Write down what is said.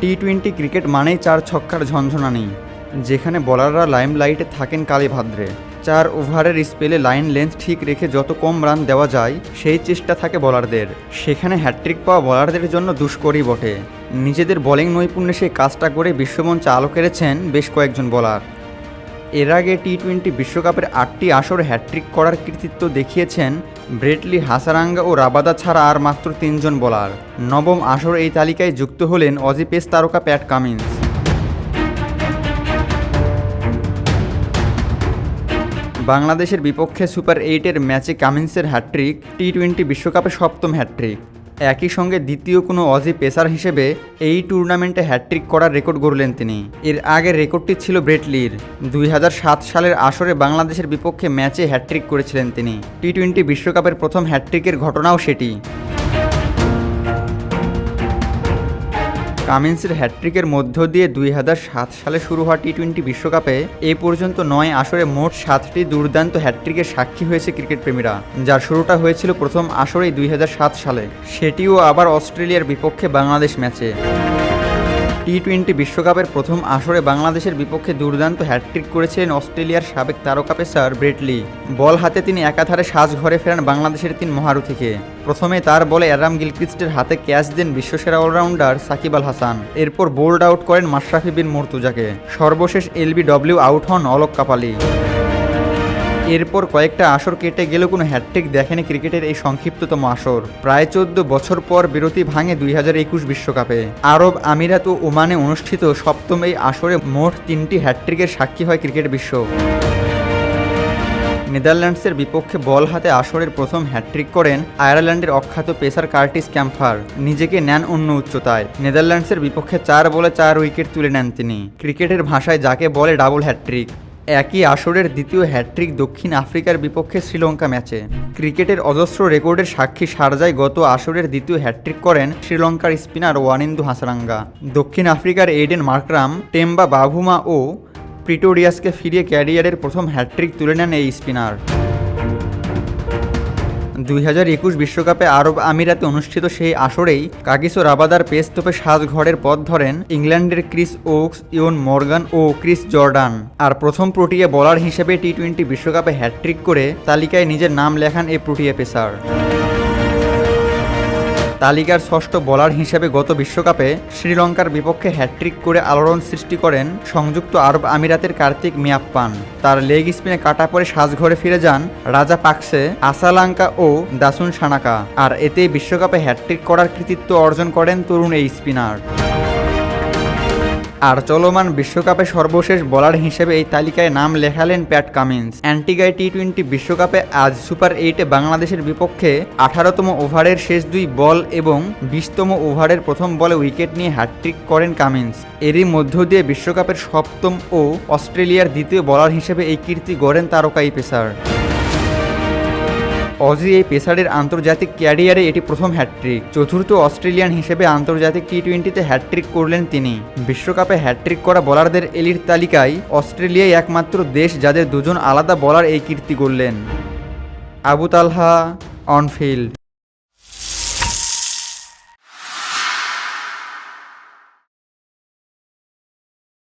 টি-20 cricket মানেই 4 ছক্কার ঝনঝনানি, যেখানে বোলাররা লাইমলাইটে থাকেন কালে ভাদ্রে। 4 ওভারের স্পেলে লাইন লেন্থ ঠিক রেখে যত কম রান দেওয়া যায় সেই চেষ্টা থাকে বোলারদের। সেখানে হ্যাট্রিক পাওয়া বোলারদের জন্য দুষ্করই বটে। নিজেদের বোলিং নৈপুণ্যে সেই কাজটা করে বিশ্বমঞ্চে আলো কেড়েছেন বেশ কয়েকজন বোলার। এর আগে টি-20 বিশ্বকাপের 8টি আসরে হ্যাট্রিক করার কৃতিত্ব দেখিয়েছেন ব্রেট লি, হাসারাঙ্গা ও রাবাদা ছাড়া আর মাত্র 3 জন বোলার। নবম আসর এই তালিকায় যুক্ত হলেন অজি পেস তারকা প্যাট কামিন্স। বাংলাদেশের বিপক্ষে সুপার 8-এর ম্যাচে কামিন্সের হ্যাট্রিক টি-20 বিশ্বকাপে 7ম হ্যাট্রিক। একই সঙ্গে দ্বিতীয় কোনো অজি পেসার হিসেবে এই টুর্নামেন্টে হ্যাট্রিক করার রেকর্ড গড়লেন তিনি। এর আগের রেকর্ডটি ছিল ব্রেট লির। 2007 সালের আসরে বাংলাদেশের বিপক্ষে ম্যাচে হ্যাট্রিক করেছিলেন তিনি। টি-20 বিশ্বকাপের প্রথম হ্যাট্রিকের ঘটনাও সেটি। কামিন্সের হ্যাট্রিকের মধ্য দিয়ে 2007 সালে শুরু হওয়া টি-20 বিশ্বকাপে এ পর্যন্ত 9 আসরে মোট 7টি দুর্দান্ত হ্যাট্রিকের সাক্ষী হয়েছে ক্রিকেট প্রেমীরা, যার শুরুটা হয়েছিল প্রথম আসরেই 2007 সালে, সেটিও আবার অস্ট্রেলিয়ার বিপক্ষে বাংলাদেশ ম্যাচে। টি-20 বিশ্বকাপের প্রথম আসরে বাংলাদেশের বিপক্ষে দুর্দান্ত হ্যাট্রিক করেছিলেন অস্ট্রেলিয়ার সাবেক তারকা পেসার ব্রেট লি। বল হাতে তিনি একাধারে সাজঘরে ফেরান বাংলাদেশের 3 মহারথীকে। প্রথমে তার বলে অ্যাডাম গিলক্রিস্টের হাতে ক্যাচ দেন বিশ্বসেরা অলরাউন্ডার সাকিব আল হাসান। এরপর বোল্ড আউট করেন মাশরাফি বিন মুর্তজাকে। সর্বশেষ এলবিডব্লিউ আউট হন অলোক কাপালি। এরপর কয়েকটা আসর কেটে গেলেও কোনো হ্যাট্রিক দেখেনি ক্রিকেটের এই সংক্ষিপ্ততম আসর। প্রায় 14 বছর পর বিরতি ভাঙে 2021 বিশ্বকাপে। আরব আমিরাত ও ওমানে অনুষ্ঠিত 7ম এই আসরে মোট 3টি হ্যাট্রিকের সাক্ষী হয় ক্রিকেট বিশ্ব। নেদারল্যান্ডসের বিপক্ষে বল হাতে আসরের প্রথম হ্যাট্রিক করেন আয়ারল্যান্ডের অখ্যাত পেসার কার্টিস ক্যাম্পার। নিজেকে নেন অন্য উচ্চতায়। নেদারল্যান্ডসের বিপক্ষে 4 বলে 4 উইকেট তুলে নেন তিনি। ক্রিকেটের ভাষায় যাকে বলে ডাবল হ্যাট্রিক। একই আসরের দ্বিতীয় হ্যাট্রিক দক্ষিণ আফ্রিকার বিপক্ষে শ্রীলঙ্কা ম্যাচে। ক্রিকেটের অজস্র রেকর্ডের সাক্ষী শারজায় গত আসরের দ্বিতীয় হ্যাট্রিক করেন শ্রীলঙ্কার স্পিনার ওয়ানিন্দু হাসারাঙ্গা। দক্ষিণ আফ্রিকার এইডেন মার্করাম, টেম্বা বাভুমা ও প্রিটোরিয়াসকে ফিরিয়ে ক্যারিয়ারের প্রথম হ্যাট্রিক তুলে নেন এই স্পিনার। 2021 বিশ্বকাপে আরব আমিরাতে অনুষ্ঠিত সেই আসরেই কাগিসো রাবাদার পেস তোপে সাজঘরের পথ ধরেন ইংল্যান্ডের ক্রিস ওকস, ইয়ন মর্গান ও ক্রিস জর্ডান। আর প্রথম প্রোটিয়া বোলার হিসেবে টি-20 বিশ্বকাপে হ্যাট্রিক করে তালিকায় নিজের নাম লেখান এই প্রোটিয়া পেসার। তালিকার 6ষ্ঠ বোলার হিসেবে গত বিশ্বকাপে শ্রীলঙ্কার বিপক্ষে হ্যাট্রিক করে আলোড়ন সৃষ্টি করেন সংযুক্ত আরব আমিরাতের কার্তিক মিয়াপ্পান। তার লেগ স্পিনে কাটা পরে সাজঘরে ফিরে যান রাজা পাকসে, আসালাঙ্কা ও দাসুন সানাকা। আর এতেই বিশ্বকাপে হ্যাট্রিক করার কৃতিত্ব অর্জন করেন তরুণ এই স্পিনার। আর চলমান বিশ্বকাপে সর্বশেষ বোলার হিসেবে এই তালিকায় নাম লেখালেন প্যাট কামিন্স। অ্যান্টিগায় টি-20 বিশ্বকাপে আজ সুপার 8-এ বাংলাদেশের বিপক্ষে 18তম ওভারের শেষ 2 বল এবং 20তম ওভারের প্রথম বলে উইকেট নিয়ে হ্যাট্রিক করেন কামিন্স। এরই মধ্য দিয়ে বিশ্বকাপের 7ম ও অস্ট্রেলিয়ার দ্বিতীয় বোলার হিসেবে এই কীর্তি গড়েন তারকা এই পেসার। অজি এই পেসারের আন্তর্জাতিক ক্যারিয়ারে এটি প্রথম হ্যাট্রিক। চতুর্থ অস্ট্রেলিয়ান হিসেবে আন্তর্জাতিক টি-20-তে হ্যাট্রিক করলেন তিনি। বিশ্বকাপে হ্যাট্রিক করা বোলারদের এলিট তালিকায় অস্ট্রেলিয়াই একমাত্র দেশ যাদের 2 জন আলাদা বোলার এই কীর্তি গড়লেন। আবু তালহা, অনফিল্ড।